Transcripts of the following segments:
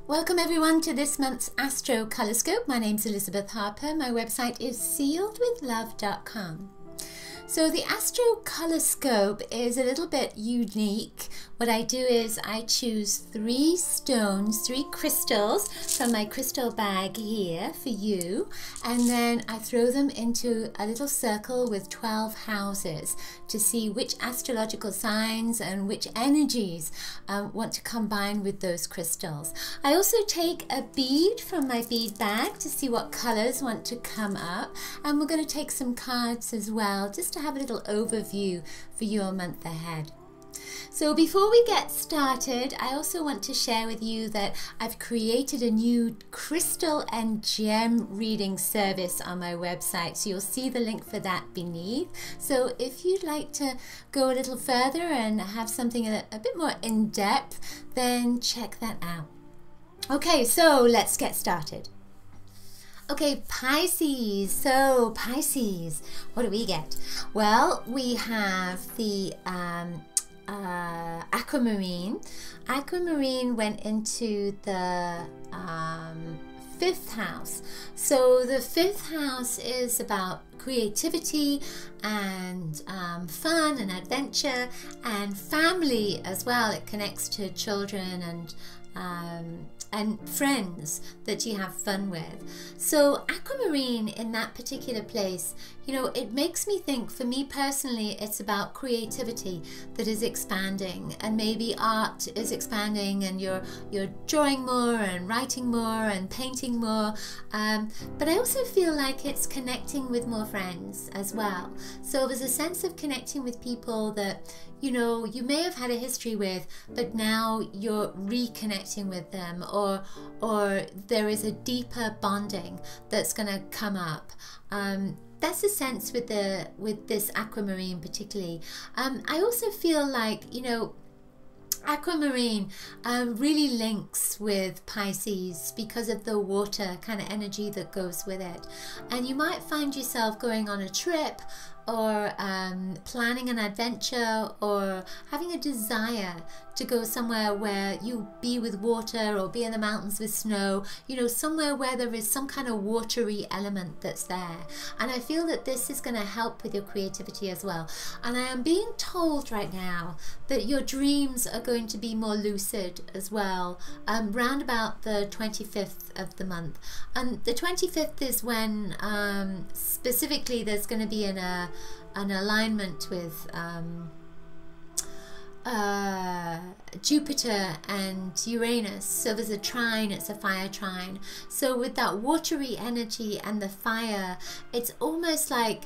Welcome everyone to this month's Astrocolorscope. My name's Elizabeth Harper. My website is sealedwithlove.com. So the Astrocolorscope is a little bit unique. What I do is I choose three crystals from my crystal bag here for you, and then I throw them into a little circle with 12 houses to see which astrological signs and which energies want to combine with those crystals. I also take a bead from my bead bag to see what colors want to come up, and we're going to take some cards as well just to have a little overview for your month ahead. So before we get started, I also want to share with you that I've created a new crystal and gem reading service on my website. So you'll see the link for that beneath. So if you'd like to go a little further and have something a bit more in depth, then check that out. Okay, so let's get started. Okay, Pisces. So Pisces, what do we get? Well, we have the aquamarine. Aquamarine went into the 5th house. So the 5th house is about creativity and fun and adventure and family as well. It connects to children and friends that you have fun with. So aquamarine in that particular place, you know, it makes me think, for me personally, it's about creativity that is expanding, and maybe art is expanding and you're drawing more and writing more and painting more, but I also feel like it's connecting with more friends as well. So there's a sense of connecting with people that, you know, you may have had a history with, but now you're reconnecting with them, or there is a deeper bonding that's going to come up. That's the sense with this aquamarine particularly. I also feel like, you know, aquamarine really links with Pisces because of the water kind of energy that goes with it. And you might find yourself going on a trip, or planning an adventure, or having a desire to go somewhere where you be with water, or be in the mountains with snow, you know, somewhere where there is some kind of watery element that's there. And I feel that this is going to help with your creativity as well. And I am being told right now that your dreams are going to be more lucid as well, round about the 25th of the month. And the 25th is when specifically there's going to be an alignment with Jupiter and Uranus. So there's a trine, it's a fire trine. So with that watery energy and the fire, it's almost like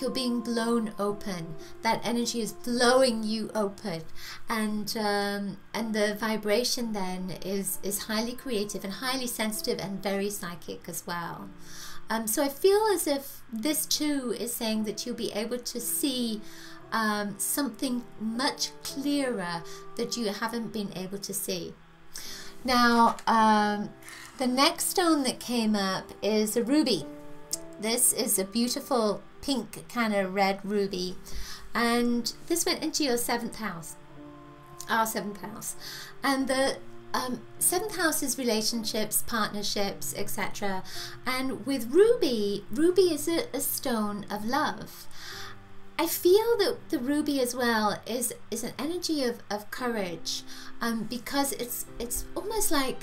you're being blown open. That energy is blowing you open, and the vibration then is highly creative and highly sensitive and very psychic as well. So I feel as if this too is saying that you'll be able to see something much clearer that you haven't been able to see. Now, the next stone that came up is a ruby. This is a beautiful pink kind of red ruby, and this went into your 7th house, our 7th house. And the 7th house is relationships, partnerships, etc. And with ruby is a stone of love. I feel that the ruby as well is an energy of courage, because it's almost like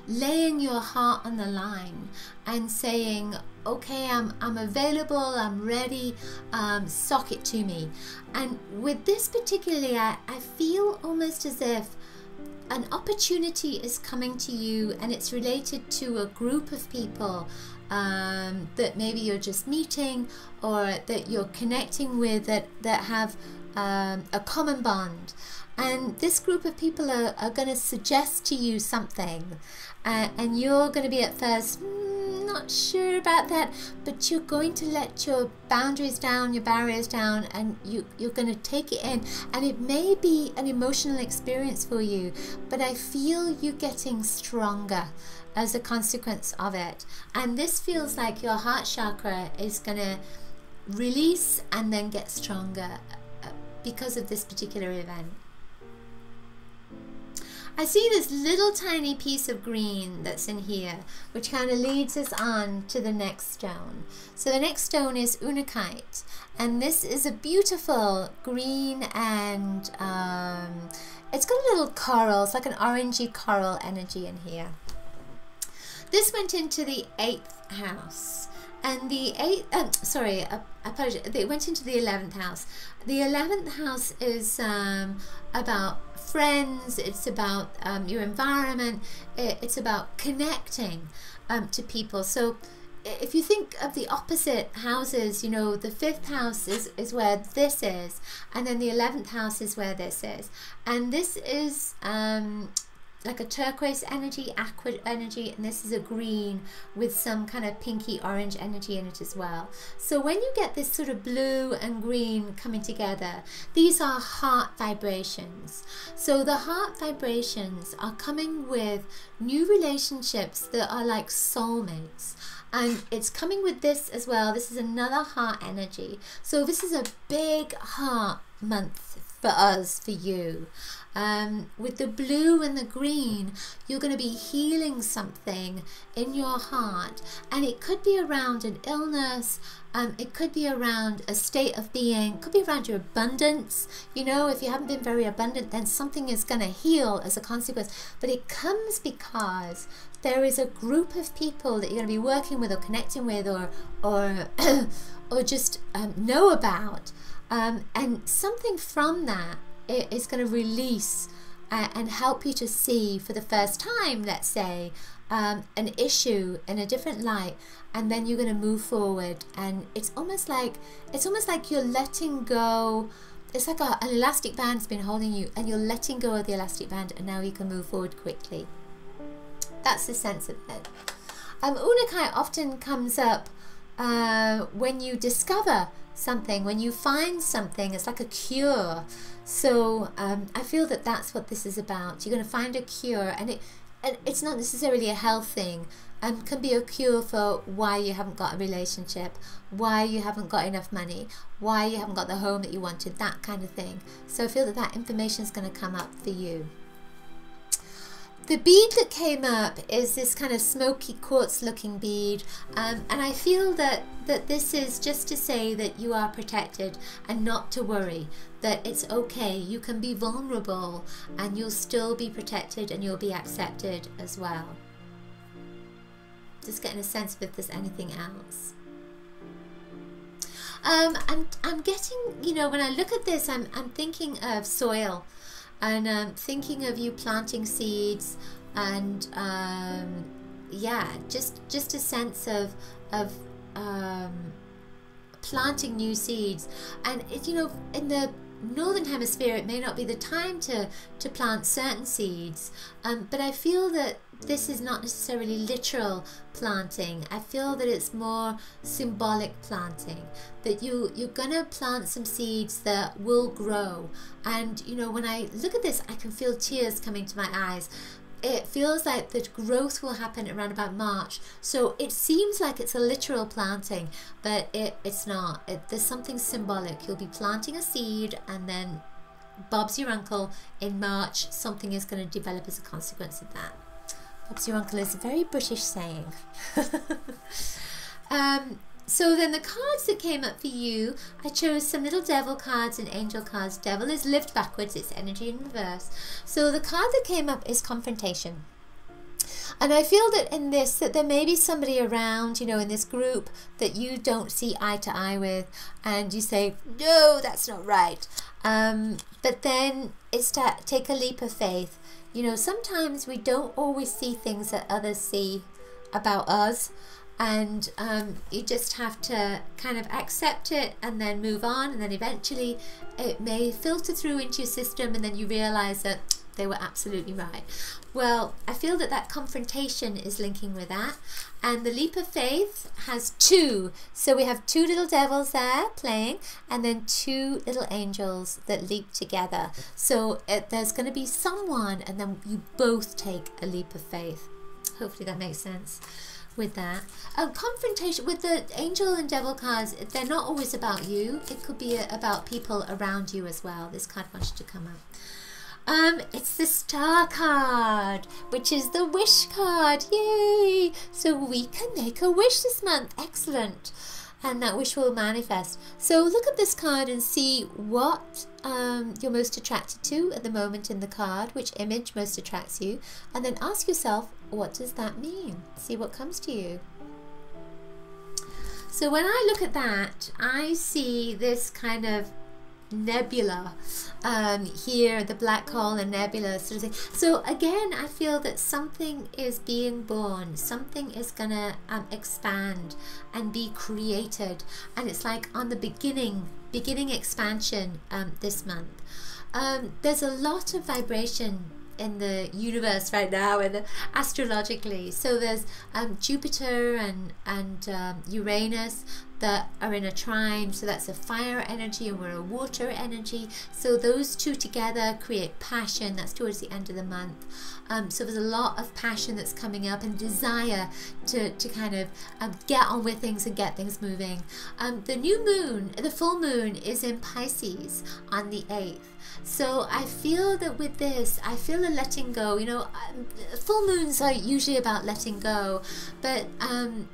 laying your heart on the line and saying, okay, I'm available, I'm ready, sock it to me. And with this particularly, I feel almost as if an opportunity is coming to you, and it's related to a group of people that maybe you're just meeting, or that you're connecting with, that have a common bond. And this group of people are going to suggest to you something, and you're going to be at first not sure about that, but you're going to let your boundaries down, your barriers down, and you're going to take it in. And it may be an emotional experience for you, but I feel you getting stronger as a consequence of it. And this feels like your heart chakra is going to release and then get stronger because of this particular event. I see this little tiny piece of green that's in here, which kind of leads us on to the next stone. So the next stone is unakite, and this is a beautiful green, and it's got a little coral. It's like an orangey coral energy in here. This went into the 8th house, and the 8th, apologize, it went into the 11th house. The 11th house is about friends, it's about your environment, it's about connecting to people. So if you think of the opposite houses, you know, the 5th house is where this is, and then the 11th house is where this is. And this is like a turquoise energy, aqua energy, and this is a green with some kind of pinky orange energy in it as well. So when you get this sort of blue and green coming together, these are heart vibrations. So the heart vibrations are coming with new relationships that are like soulmates. And it's coming with this as well. This is another heart energy. So this is a big heart month for us, for you. With the blue and the green, you're going to be healing something in your heart, and it could be around an illness, it could be around a state of being, it could be around your abundance. You know, if you haven't been very abundant, then something is going to heal as a consequence. But it comes because there is a group of people that you're going to be working with or connecting with, or just know about, and something from that is going to release and help you to see for the first time, let's say, an issue in a different light, and then you're going to move forward. And it's almost like you're letting go. It's like an elastic band's been holding you, and you're letting go of the elastic band, and now you can move forward quickly. That's the sense of it. Unakite often comes up when you discover something, when you find something. It's like a cure. So I feel that that's what this is about. You're going to find a cure, and it's not necessarily a health thing. Can be a cure for why you haven't got a relationship, why you haven't got enough money, why you haven't got the home that you wanted, that kind of thing. So I feel that that information is going to come up for you. The bead that came up is this kind of smoky quartz looking bead, and I feel that this is just to say that you are protected and not to worry, that it's okay. You can be vulnerable and you'll still be protected, and you'll be accepted as well. Just getting a sense of if there's anything else. I'm getting, you know, when I look at this, I'm thinking of soil. And thinking of you planting seeds, and yeah, just a sense of planting new seeds. And it, you know, in the northern hemisphere, it may not be the time to plant certain seeds, but I feel that this is not necessarily literal planting. I feel that it's more symbolic planting, that you're gonna plant some seeds that will grow. And you know, when I look at this, I can feel tears coming to my eyes. It feels like the growth will happen around about March. So it seems like it's a literal planting, but it's not. There's something symbolic. You'll be planting a seed, and then Bob's your uncle, in March something is going to develop as a consequence of that. Bob's your uncle is a very British saying. So then the cards that came up for you, I chose some little devil cards and angel cards. Devil is lived backwards, it's energy in reverse. So the card that came up is confrontation. And I feel that in this, that there may be somebody around, you know, in this group that you don't see eye to eye with, and you say, no, that's not right. But then it's to take a leap of faith. You know, sometimes we don't always see things that others see about us. And you just have to kind of accept it and then move on, and then eventually it may filter through into your system, and then you realize that they were absolutely right. Well, I feel that that confrontation is linking with that, and the leap of faith has two. So we have two little devils there playing, and then two little angels that leap together. So there's going to be someone, and then you both take a leap of faith. Hopefully that makes sense. With that confrontation with the angel and devil cards, they're not always about you. It could be about people around you as well. This card wants you to come up. It's the Star card, which is the wish card. Yay! So we can make a wish this month. Excellent. And that wish will manifest. So look at this card and see what you're most attracted to at the moment in the card, which image most attracts you, and then ask yourself, what does that mean? See what comes to you. So when I look at that, I see this kind of nebula here, the black hole and nebula sort of thing. So again, I feel that something is being born, something is gonna expand and be created, and it's like on the beginning expansion this month. There's a lot of vibration in the universe right now, and astrologically. So there's Jupiter and Uranus that are in a trine, so that's a fire energy, and we're a water energy. So those two together create passion. That's towards the end of the month. So there's a lot of passion that's coming up, and desire to kind of get on with things and get things moving. The new moon, the full moon, is in Pisces on the 8th. So I feel that with this, I feel a letting go. You know, full moons are usually about letting go, but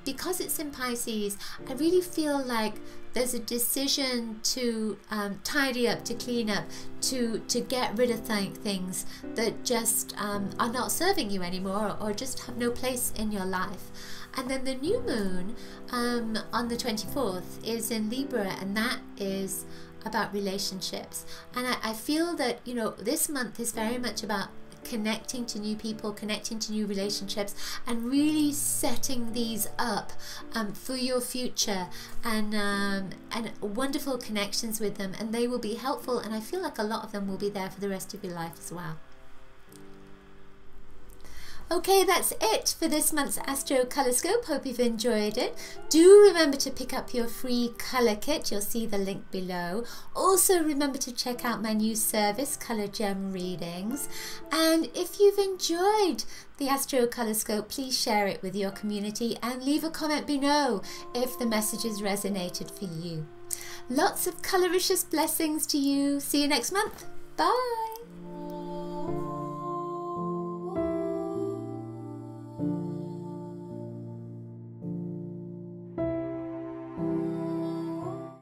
because it's in Pisces, I really feel like there's a decision to tidy up, to clean up, to get rid of things that just are not serving you anymore, or just have no place in your life. And then the new moon on the 24th is in Libra, and that is about relationships. And I feel that, you know, this month is very much about connecting to new people, connecting to new relationships, and really setting these up for your future, and wonderful connections with them, and they will be helpful, and I feel like a lot of them will be there for the rest of your life as well. Okay, that's it for this month's Astrocolorscope. Hope you've enjoyed it. Do remember to pick up your free colour kit. You'll see the link below. Also remember to check out my new service, Colour Gem Readings. And if you've enjoyed the Astrocolorscope, please share it with your community and leave a comment below if the messages resonated for you. Lots of coloricious blessings to you. See you next month. Bye.